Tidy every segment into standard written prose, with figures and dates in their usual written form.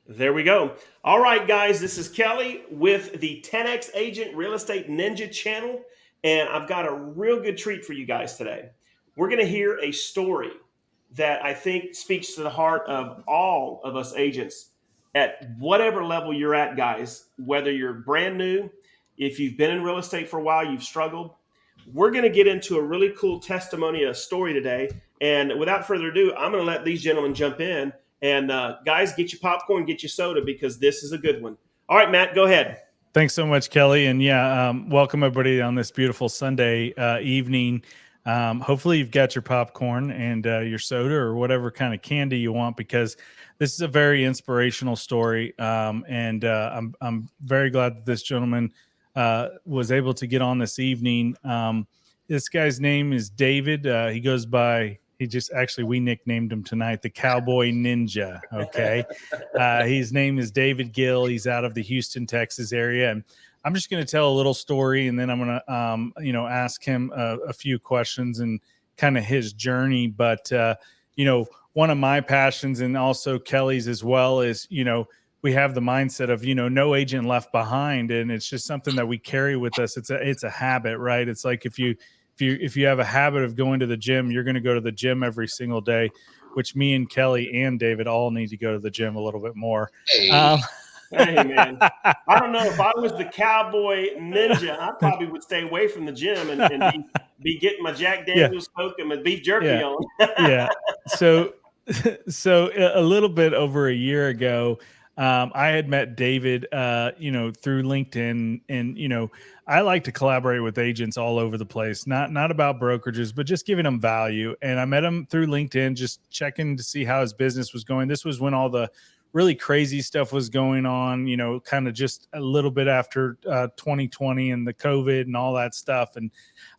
There we go. All right, guys, this is Kelly with the 10X Agent Real Estate Ninja channel, and I've got a real good treat for you guys today. We're going to hear a story that I think speaks to the heart of all of us agents at whatever level you're at, guys, whether you're brand new, if you've been in real estate for a while, you've struggled. We're going to get into a really cool testimony, a story today. And without further ado, I'm going to let these gentlemen jump in. And guys, get your popcorn, get your soda, because this is a good one. All right, Matt, go ahead. Thanks so much, Kelly. And welcome everybody on this beautiful Sunday evening. Hopefully you've got your popcorn and your soda or whatever kind of candy you want, because this is a very inspirational story. I'm very glad that this gentleman was able to get on this evening. This guy's name is David. He goes by, we nicknamed him tonight the Cowboy Ninja. Okay. His name is David Gill. He's out of the Houston, Texas area. And I'm just going to tell a little story, and then I'm going to, ask him a few questions and kind of his journey. But, one of my passions, and also Kelly's as well, is, we have the mindset of, no agent left behind. And it's just something that we carry with us. It's a habit, right? It's like if you have a habit of going to the gym, you're going to go to the gym every single day, which me and Kelly and David all need to go to the gym a little bit more. Hey, man, I don't know if I was the Cowboy Ninja, I probably would stay away from the gym and be getting my Jack Daniels Coke and my beef jerky on. Yeah. So a little bit over a year ago, I had met David, through LinkedIn, and I like to collaborate with agents all over the place, not about brokerages, but just giving them value. And I met him through LinkedIn, just checking to see how his business was going. This was when all the really crazy stuff was going on, kind of just a little bit after 2020 and the COVID and all that stuff. And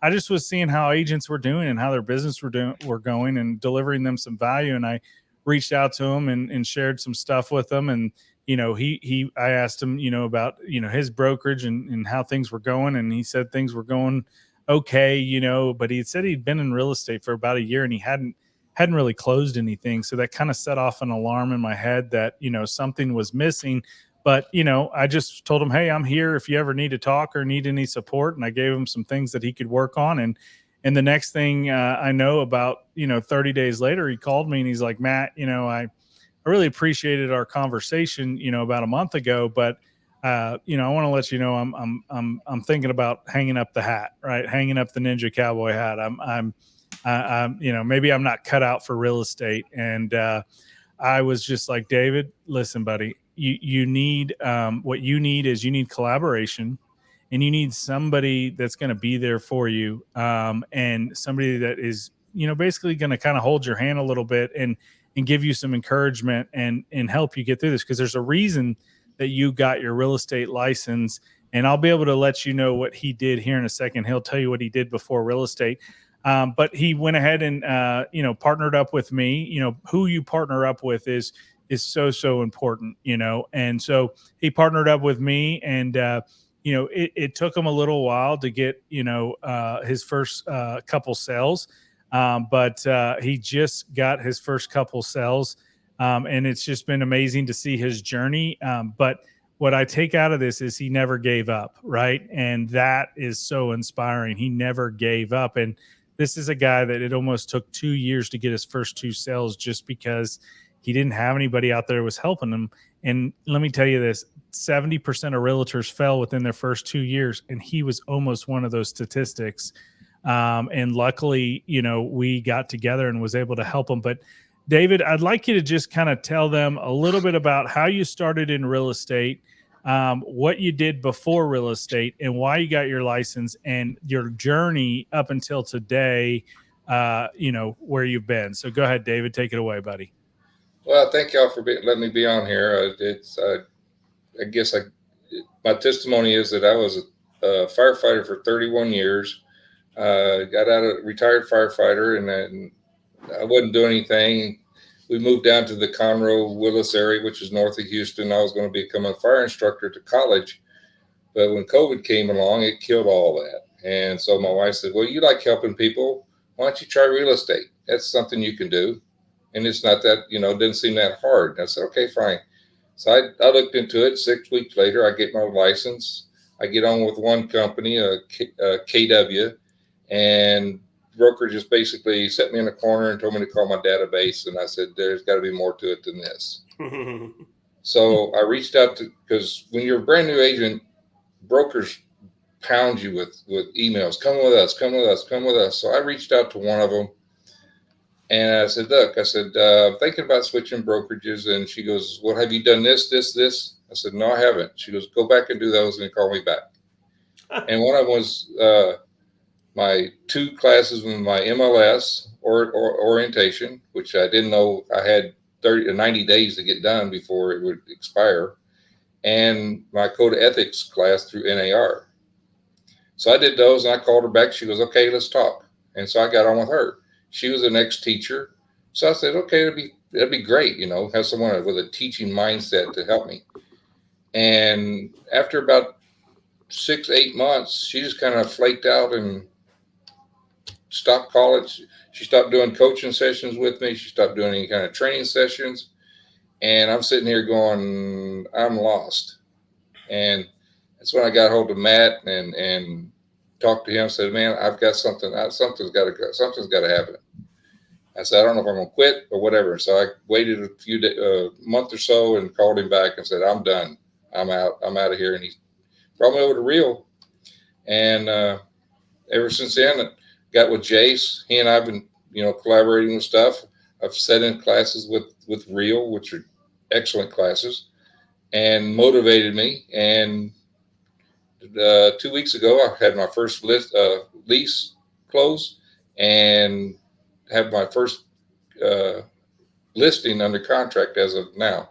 I just was seeing how agents were doing and how their business were going, and delivering them some value. And I reached out to him and shared some stuff with him. And, I asked him, about, his brokerage and how things were going. And he said things were going okay, but he said he'd been in real estate for about a year and he hadn't really closed anything. So that kind of set off an alarm in my head that, something was missing. But, I just told him, hey, I'm here if you ever need to talk or need any support. And I gave him some things that he could work on. And the next thing I know, about, 30 days later, he called me and he's like, Matt, I really appreciated our conversation, about a month ago, but I want to let you know I'm thinking about hanging up the hat, right? Hanging up the Ninja Cowboy hat. I'm maybe I'm not cut out for real estate. And I was just like, David, listen, buddy, you need what you need collaboration, and you need somebody that's going to be there for you, and somebody that is, basically going to kind of hold your hand a little bit and give you some encouragement and help you get through this. Because there's a reason that you got your real estate license. And I'll be able to let you know what he did here in a second. He'll tell you what he did before real estate. But he went ahead and, partnered up with me. Who you partner up with is so important, and so he partnered up with me. And, it took him a little while to get, his first couple sales. But he just got his first couple sales. And it's just been amazing to see his journey. But what I take out of this is he never gave up, right? And that is so inspiring. He never gave up. And this is a guy that it almost took 2 years to get his first two sales, just because he didn't have anybody out there who was helping him. And let me tell you this, 70% of realtors fell within their first 2 years. And he was almost one of those statistics. And luckily, we got together and was able to help him. But David, I'd like you to just kind of tell them a little bit about how you started in real estate, what you did before real estate, and why you got your license, and your journey up until today, where you've been. So go ahead, David, take it away, buddy. Well, thank y'all for letting me be on here. My testimony is that I was a firefighter for 31 years. Got out of retired firefighter, and I wasn't doing anything. We moved down to the Conroe Willis area, which is north of Houston. I was going to become a fire instructor to college, but when COVID came along, it killed all that. And so my wife said, well, you like helping people. Why don't you try real estate? That's something you can do. And it's not that, it didn't seem that hard. And I said, okay, fine. So I looked into it. 6 weeks later, I get my license. I get on with one company, KW, and broker just basically set me in a corner and told me to call my database. And I said, there's got to be more to it than this. So I reached out to, because when you're a brand new agent, brokers pound you with emails. Come with us, come with us, come with us. So I reached out to one of them and I said, look, I said, I'm thinking about switching brokerages. And she goes, well, have you done this, this, this? I said, no, I haven't. She goes, go back and do those and call me back. And one of them was my 2 classes with my MLS or orientation, which I didn't know I had 30 or 90 days to get done before it would expire, and my code of ethics class through NAR. So I did those and I called her back. She goes, okay, let's talk. And so I got on with her. She was an ex-teacher. So I said, okay, that'd be great, have someone with a teaching mindset to help me. And after about 6, 8 months, she just kind of flaked out and stopped college. She stopped doing coaching sessions with me. She stopped doing any kind of training sessions. And I'm sitting here going, I'm lost. And that's when I got hold of Matt and talked to him. Said, man, I've got something. Something's got to go. Something's got to happen. I said, I don't know if I'm going to quit or whatever. So I waited a month or so and called him back and said, I'm done. I'm out. I'm out of here. And he brought me over to Real. And ever since then, I got with Jace. He and I have been, collaborating with stuff. I've sat in classes with Real, which are excellent classes, and motivated me. And 2 weeks ago, I had my first lease close and have my first listing under contract as of now.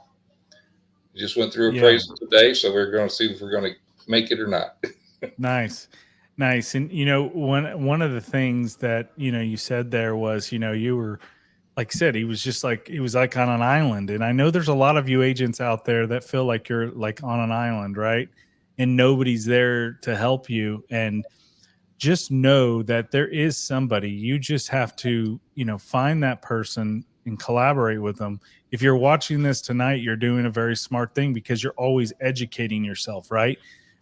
Just went through appraisal today, so we're going to see if we're going to make it or not. Nice. And one of the things that you said there was you were, like I said, he was like on an island. And I know there's a lot of you agents out there that feel like you're like on an island, right? And nobody's there to help you. And just know that there is somebody. You just have to, find that person and collaborate with them. If you're watching this tonight, you're doing a very smart thing because you're always educating yourself, right?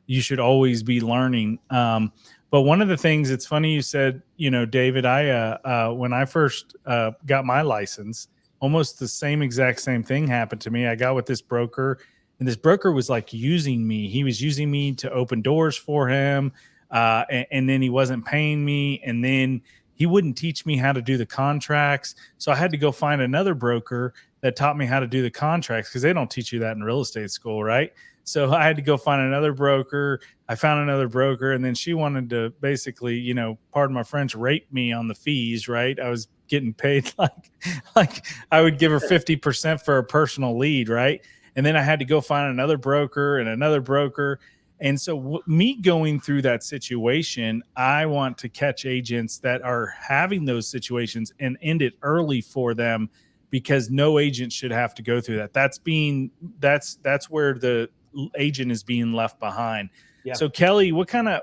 You should always be learning. But one of the things, it's funny you said, David, when I first got my license, almost the exact same thing happened to me. I got with this broker, and this broker was like using me. He was using me to open doors for him. And then he wasn't paying me. And then he wouldn't teach me how to do the contracts. So I had to go find another broker that taught me how to do the contracts, because they don't teach you that in real estate school, right? So I had to go find another broker. I found another broker, and then she wanted to basically, pardon my French, rape me on the fees, right? I was getting paid like I would give her 50% for a personal lead, right? And then I had to go find another broker and another broker. And so me going through that situation, I want to catch agents that are having those situations and end it early for them, because no agent should have to go through that. That's where the agent is being left behind. Yeah. So Kelly, what kind of,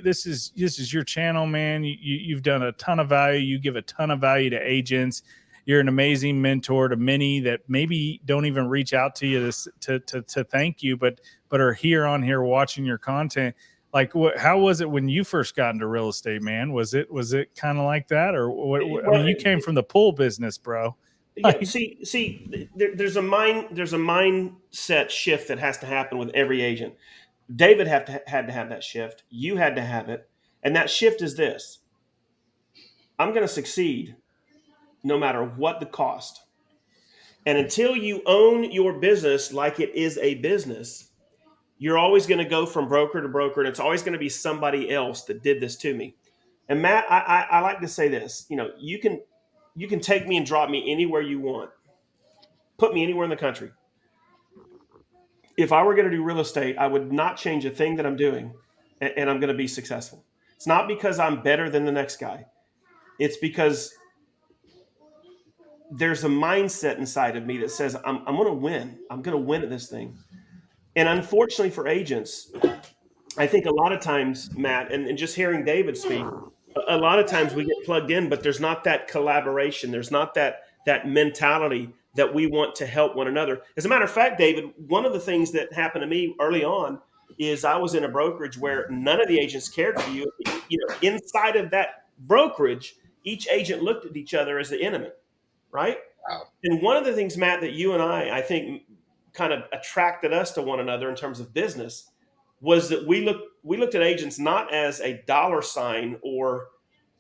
this is your channel, man. You've done a ton of value. You give a ton of value to agents. You're an amazing mentor to many that maybe don't even reach out to you to thank you, but are here watching your content. Like, how was it when you first got into real estate, man? Was it kind of like that, or what? I mean, you came from the pool business, bro. Yeah. There's a mindset shift that has to happen with every agent. David had to have that shift. You had to have it, and that shift is this: I'm going to succeed no matter what the cost. And until you own your business like it is a business, you're always going to go from broker to broker, and it's always going to be somebody else that did this to me. And Matt, I like to say this: you can take me and drop me anywhere you want, put me anywhere in the country. If I were going to do real estate, I would not change a thing that I'm doing, and I'm going to be successful. It's not because I'm better than the next guy. It's because there's a mindset inside of me that says I'm going to win. I'm going to win at this thing. And unfortunately for agents, I think a lot of times, Matt, and just hearing David speak, a lot of times we get plugged in, but there's not that collaboration. There's not that mentality that we want to help one another. As a matter of fact, David, one of the things that happened to me early on is I was in a brokerage where none of the agents cared for you. You know, inside of that brokerage, each agent looked at each other as the enemy, right? Wow. And one of the things, Matt, that you and I think, kind of attracted us to one another in terms of business was that we looked at agents not as a dollar sign or,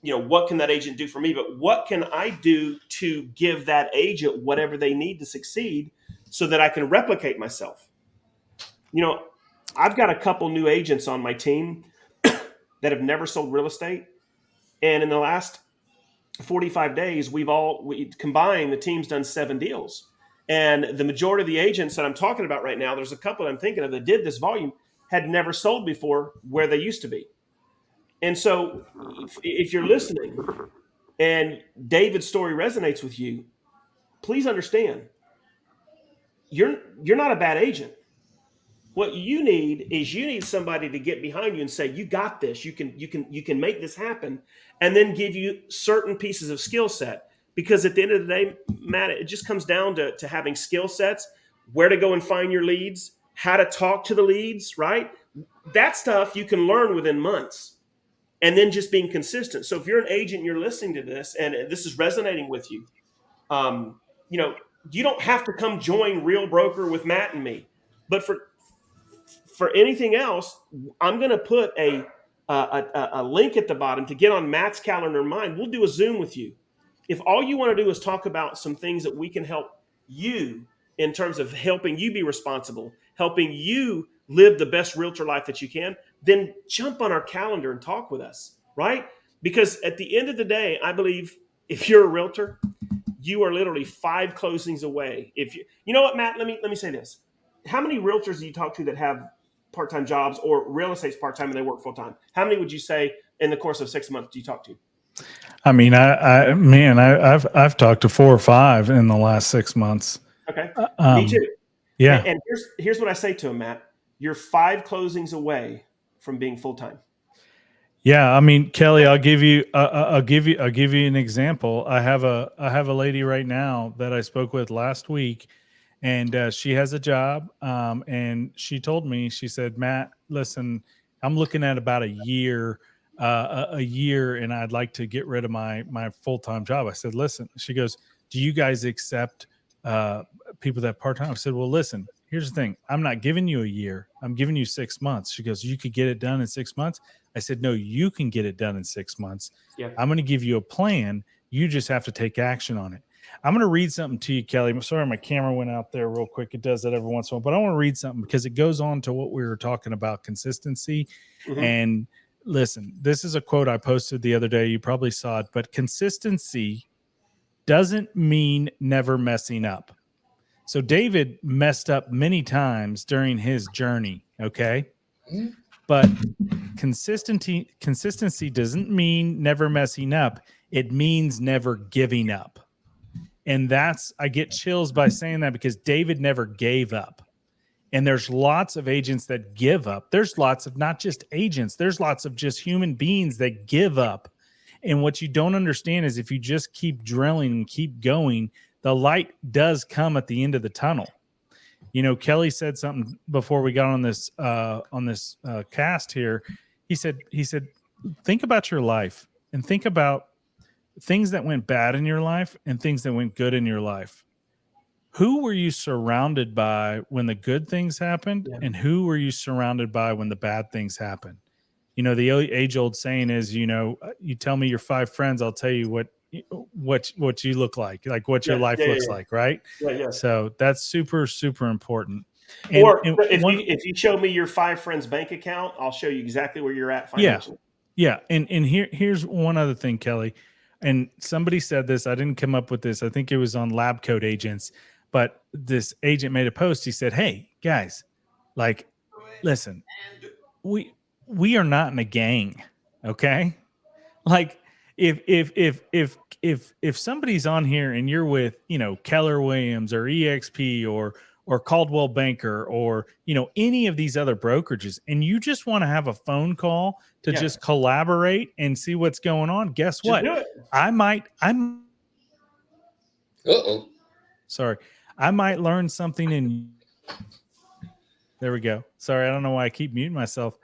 you know, what can that agent do for me, but what can I do to give that agent whatever they need to succeed so that I can replicate myself. You know, I've got a couple new agents on my team that have never sold real estate, and in the last 45 days, we combined, the team's done 7 deals. And the majority of the agents that I'm talking about right now, there's a couple I'm thinking of that did this volume, had never sold before where they used to be. And so if you're listening and David's story resonates with you, please understand you're not a bad agent. What you need somebody to get behind you and say, you got this, you can make this happen, and then give you certain pieces of skill set. Because at the end of the day, Matt, it just comes down to having skill sets, where to go and find your leads, how to talk to the leads, right? That stuff you can learn within months, and then just being consistent. So if you're an agent and you're listening to this and this is resonating with you, you know, you don't have to come join Real Broker with Matt and me. But for anything else, I'm going to put a link at the bottom to get on Matt's calendar and mine. We'll do a Zoom with you. If all you want to do is talk about some things that we can help you in terms of helping you be responsible, helping you live the best realtor life that you can, then jump on our calendar and talk with us, right? Because at the end of the day, I believe if you're a realtor, you are literally 5 closings away. If you know what, Matt, let me say this. How many realtors do you talk to that have part-time jobs, or real estate's part-time and they work full-time? How many would you say in the course of 6 months do you talk to? I mean, I've talked to 4 or 5 in the last 6 months. Okay, me too. Yeah. And here's what I say to them, Matt. You're 5 closings away from being full-time. Yeah, I mean, Kelly, I'll give you an example. I have a lady right now that I spoke with last week, and she has a job. And she told me, she said, Matt, listen, I'm looking at about a year, and I'd like to get rid of my full-time job. I said, listen. She goes, do you guys accept people that part-time? I said, well, listen, here's the thing. I'm not giving you a year. I'm giving you 6 months. She goes, you could get it done in 6 months. I said, no, you can get it done in 6 months. Yeah. I'm going to give you a plan. You just have to take action on it. I'm going to read something to you, Kelly. I'm sorry, my camera went out there real quick. It does that every once in a while, but I want to read something because it goes on to what we were talking about, consistency. Mm-hmm. And listen, this is a quote I posted the other day. You probably saw it, but consistency doesn't mean never messing up. So David messed up many times during his journey. Okay. Mm-hmm. But consistency doesn't mean never messing up. It means never giving up. And I get chills by saying that because David never gave up. And there's lots of agents that give up. There's lots of not just agents. There's lots of just human beings that give up. And what you don't understand is if you just keep drilling and keep going, the light does come at the end of the tunnel. You know, Kelly said something before we got on this cast here. He said, think about your life and think about things that went bad in your life and things that went good in your life. Who were you surrounded by when the good things happened? Yeah. And who were you surrounded by when the bad things happened? You know, the age-old saying is, you know, you tell me your 5 friends, I'll tell you what you look like what your life looks like, right? Yeah. So that's super, super important. If you show me your 5 friends' bank account, I'll show you exactly where you're at financially. Yeah. And here's one other thing, Kelly. And somebody said this, I didn't come up with this. I think it was on Lab Coat Agents, but this agent made a post. He said, hey guys, like, listen, we are not in a gang. Okay. Like if somebody's on here and you're with, you know, Keller Williams or EXP or Caldwell Banker or, you know, any of these other brokerages, and you just want to have a phone call to just collaborate and see what's going on, guess what? Uh-oh. Sorry. I might learn something in. There we go. Sorry, I don't know why I keep muting myself.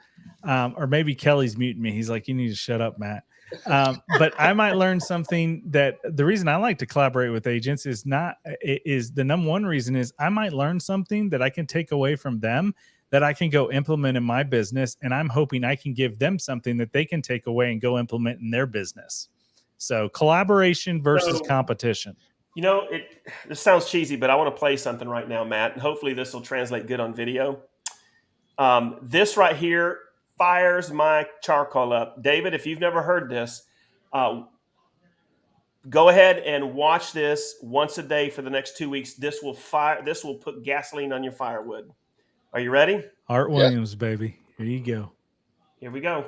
Or maybe Kelly's muting me. He's like, you need to shut up, Matt. But I might learn something that the reason I like to collaborate with agents is the number one reason is I might learn something that I can take away from them that I can go implement in my business. And I'm hoping I can give them something that they can take away and go implement in their business. So collaboration versus competition. You know, this sounds cheesy, but I want to play something right now, Matt, and hopefully this will translate good on video. This right here fires my charcoal up. David, if you've never heard this, go ahead and watch this once a day for the next 2 weeks. This will put gasoline on your firewood. Are you ready? Art Williams, baby. Here you go. Here we go.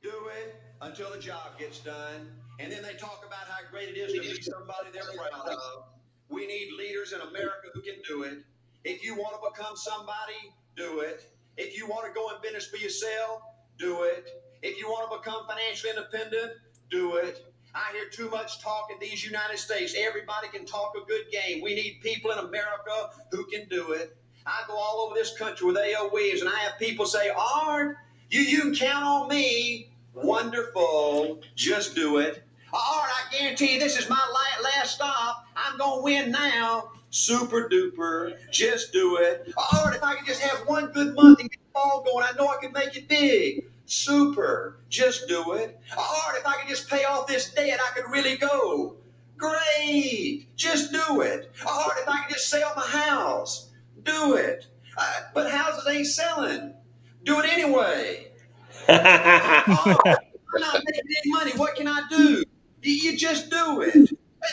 Do it until the job gets done. And then they talk about how great it is to be somebody they're proud of. We need leaders in America who can do it. If you want to become somebody, do it. If you want to go in business for yourself, do it. If you want to become financially independent, do it. I hear too much talk in these United States. Everybody can talk a good game. We need people in America who can do it. I go all over this country with AOEs, and I have people say, Art, you can count on me. Wonderful. Just do it. Art, I guarantee you this is my last stop. I'm going to win now. Super duper. Just do it. Art, if I could just have one good month and get the ball going, I know I can make it big. Super. Just do it. Art, if I could just pay off this debt, I could really go. Great. Just do it. Art, if I could just sell my house. Do it. But houses ain't selling. Do it anyway. Oh, I'm not making any money. What can I do? You just do it.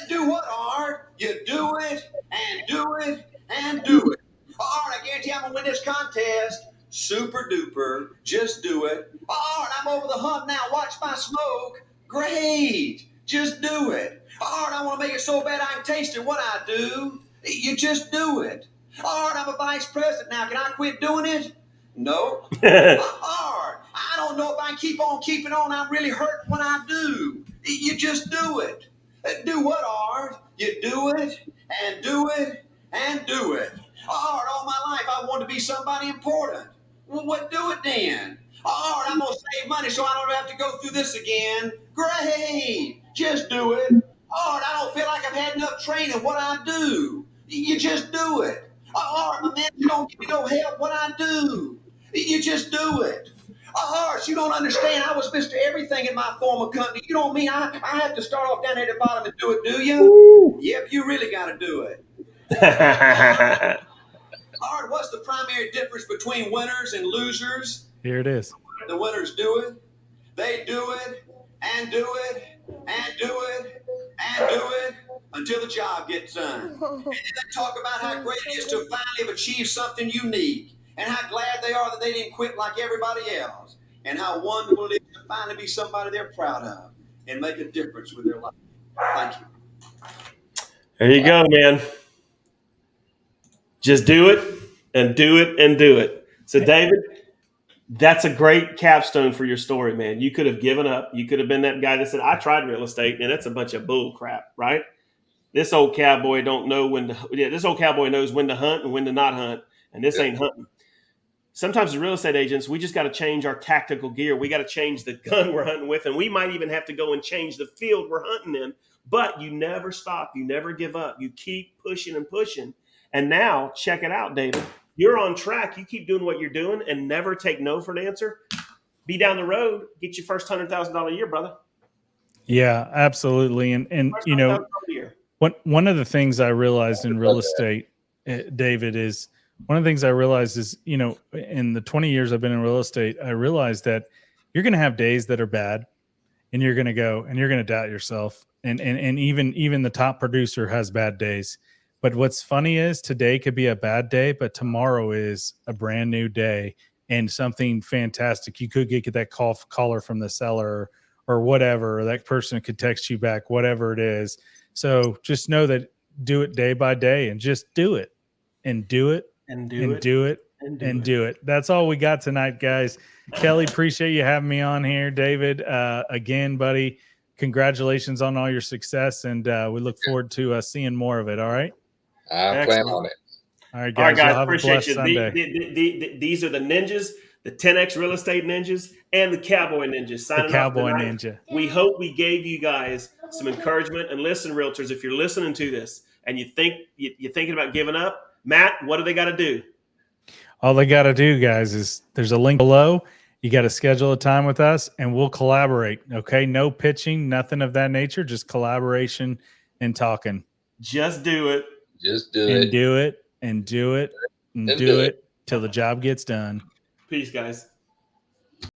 Do what, Art? You do it and do it and do it. Art, I guarantee I'm going to win this contest. Super duper. Just do it. Art, I'm over the hump now. Watch my smoke. Great. Just do it. Art, I want to make it so bad I can taste it. What I do? You just do it. Art, I'm a vice president now. Can I quit doing it? No. Art, I don't know if I keep on keeping on. I'm really hurt when I do. You just do it. Do what, Art? You do it and do it and do it. Art, all my life I wanted to be somebody important. Well, what do it then? Art, I'm going to save money so I don't have to go through this again. Great. Just do it. Art, I don't feel like I've had enough training. What I do? You just do it. Art, my man, you don't give me no help. What I do? You just do it. Art, you don't understand. I was Mr. Everything in my former company. You don't mean I have to start off down at the bottom and do it, do you? Ooh. Yep, you really got to do it. Art, what's the primary difference between winners and losers? Here it is. The winners do it. They do it and do it and do it and do it until the job gets done. And then they talk about how great it is to finally have achieved something unique and how glad they are that they didn't quit like everybody else and how wonderful it is to finally be somebody they're proud of and make a difference with their life. Thank you. There you go, man. Just do it and do it and do it. So, David, that's a great capstone for your story, man. You could have given up. You could have been that guy that said, I tried real estate, and that's a bunch of bull crap, right? This old cowboy don't know when to, this old cowboy knows when to hunt and when to not hunt, and this ain't hunting. Sometimes as real estate agents, we just got to change our tactical gear. We got to change the gun we're hunting with, and we might even have to go and change the field we're hunting in. But you never stop. You never give up. You keep pushing and pushing. And now, check it out, David. You're on track. You keep doing what you're doing and never take no for an answer. Be down the road. Get your first $100,000 a year, brother. Yeah, absolutely. And you know, one of the things I realized in real estate, David, is one of the things I realized is, you know, in the 20 years I've been in real estate, I realized that you're going to have days that are bad and you're going to go and you're going to doubt yourself. And even the top producer has bad days. But what's funny is today could be a bad day, but tomorrow is a brand new day and something fantastic. You could get that caller from the seller or whatever, or that person could text you back, whatever it is. So just know that do it day by day and just do it and do it and do it. That's all we got tonight, guys. Kelly, appreciate you having me on here. David, again, buddy, congratulations on all your success. And we look forward to seeing more of it. All right. I plan Excellent. on it. All right, All right, guys. Y'all guys, have a appreciate blessed you. Sunday. These are the ninjas, the 10X Real Estate Ninjas, and the Cowboy Ninjas The signing off Cowboy tonight. Ninja. We hope we gave you guys some encouragement. And listen, realtors, if you're listening to this and you're thinking about giving up, Matt, what do they got to do? All they got to do, guys, is there's a link below. You got to schedule a time with us and we'll collaborate. Okay. No pitching, nothing of that nature, just collaboration and talking. Just do it. Just do And it. do it and do it and And do do it till the job gets done. Peace, guys.